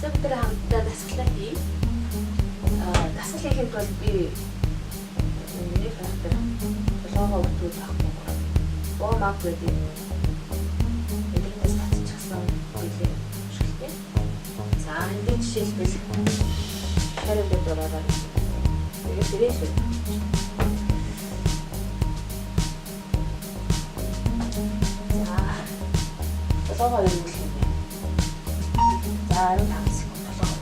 Бүгдээ хамтдаа дасгалаа хий. Дасгал хийхэд бол би нэг хатар лого өгдөг байхгүй. Боо мап гэдэг. Эдгээс татчихсан билээ. Шилтэй. За энэ жишээлбэл хариуд ороод тэгээд ирэх шүү. За лого юм л юм. За 15 секунд лого.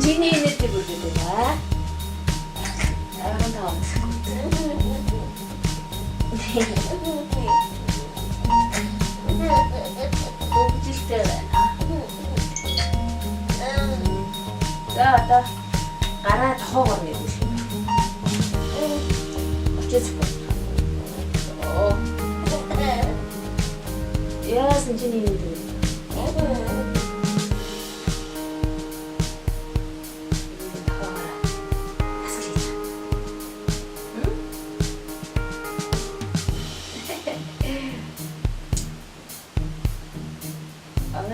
Чиний нэртэй бүлдээ ба. Аргаан Бүгдтэй байна. За одоо гараа тохоогоор нэг үгүй. Очиж. Оо. Яасан чиний нэртэй.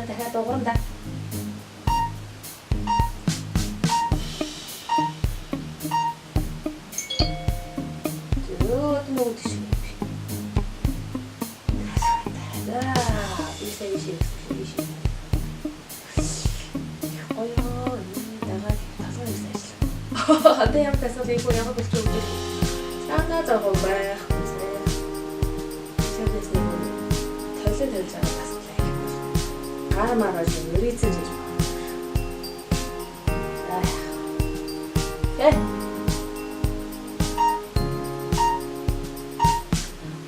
дахиад уурна да. Зөөд нүд шиг. За, ийшээ. Ойоо, дагаад тасаа ирсэн. Одоо ямар тасаа би бүр ямар болчих вэ? Санаа зовоо байх. Сэвэс нэг толиод хэлж байгаа бас лайк. Гармаар бол мөрийцэн гэж байна.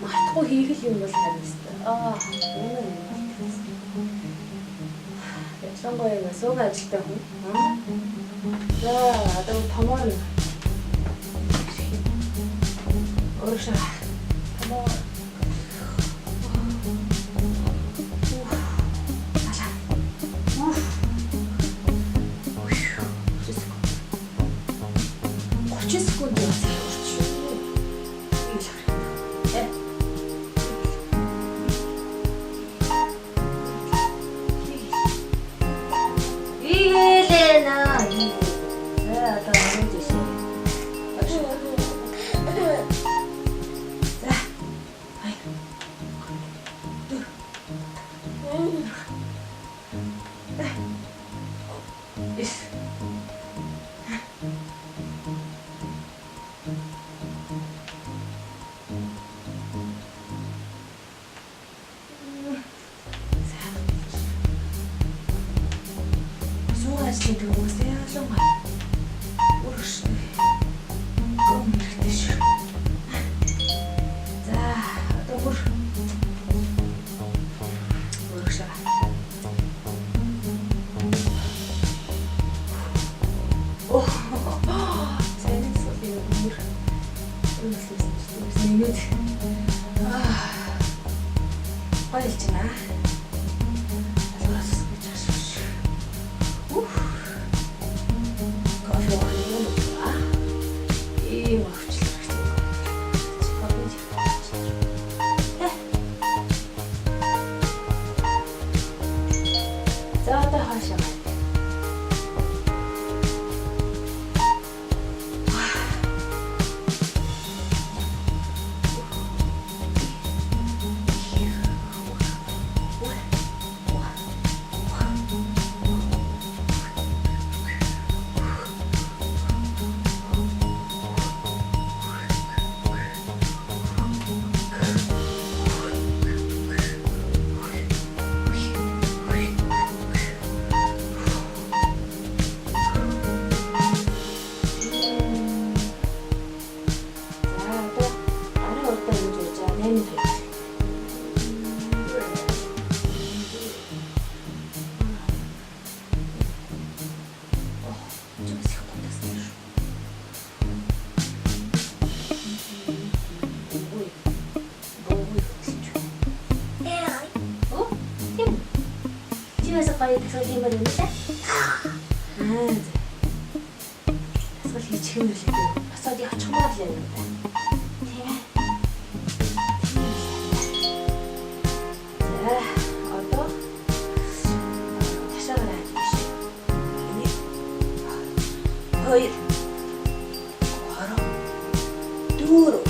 Мартахгүй хийх юм бол харин юм. Ялангуяа суугаа ажилтай хүн. За, одоо томоор Орша. Томоор. гоё тасгал хиймээр юм лээ. Тасгал хийчих юм лээ. Босоод явчихмаар л юм байна. Тийм ээ. За, одоо ташаагаар хийж. Нэг. Хоёр. Гурав. Дөрөв.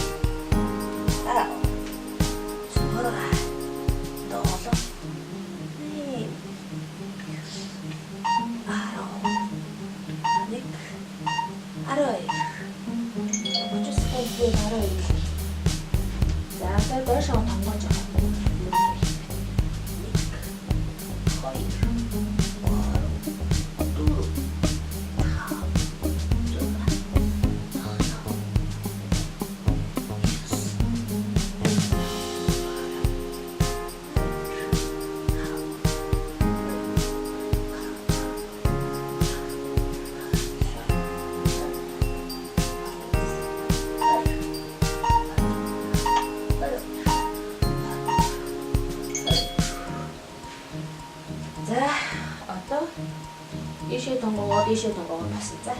Ийшээ тонгоо басан за.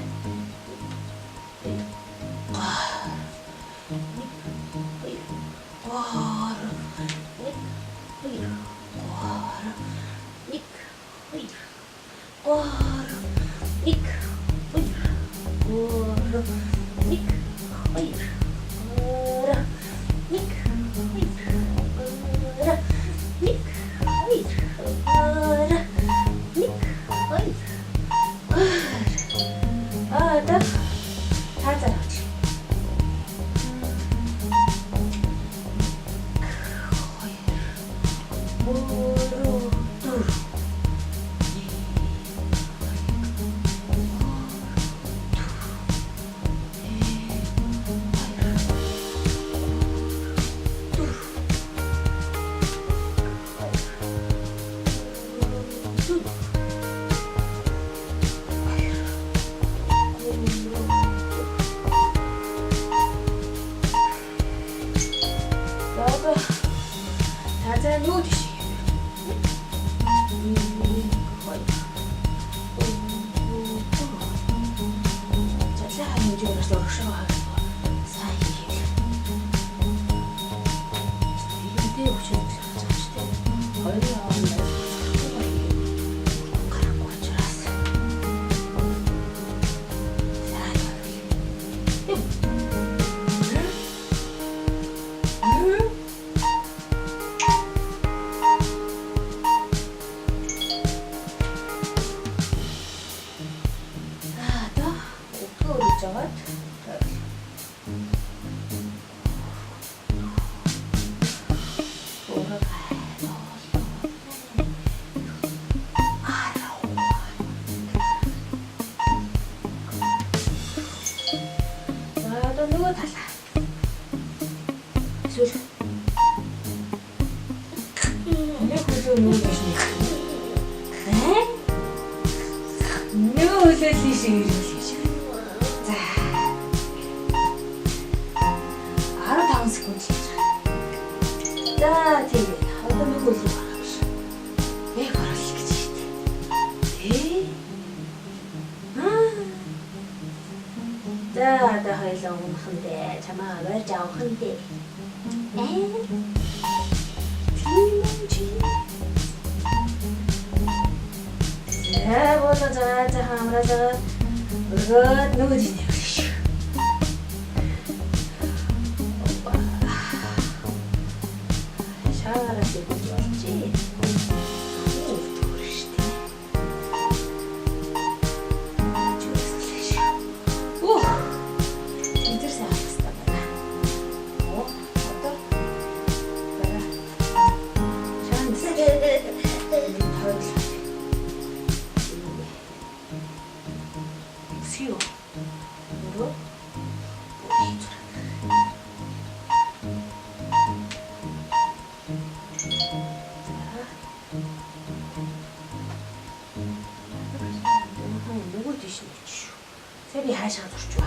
Сэби хаашаа зурч ба.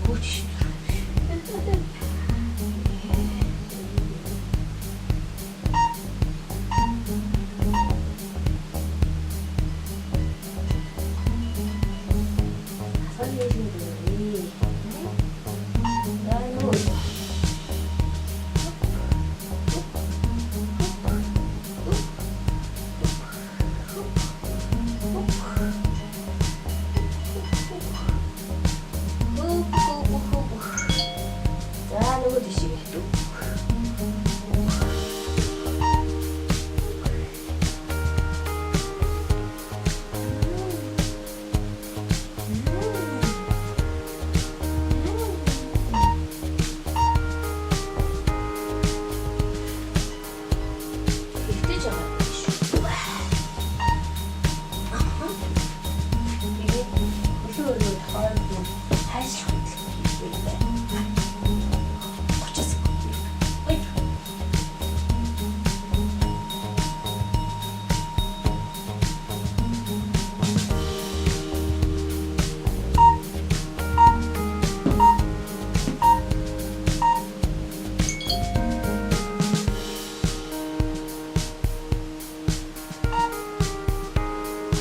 Хөөч шин. 보이시겠죠? 뜨지 않아요? 이게 무서워서 덜고 살짝 이렇게 고쳤을 거예요.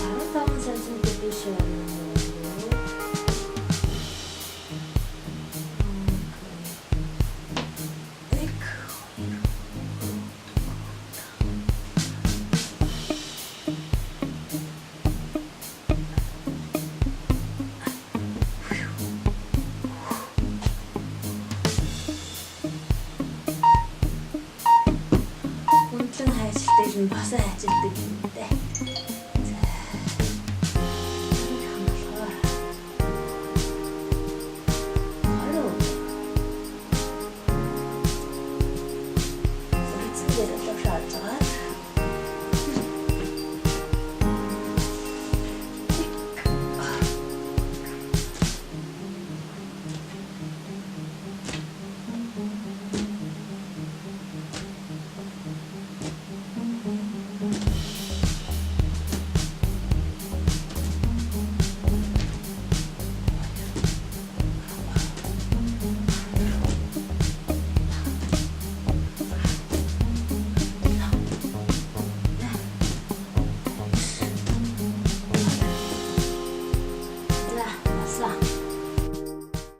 아름다운 사진 찍으셔야 하는 거예요. 문틈 하실 때 좀 벗어야지 느낌인데.这里这边的多少折？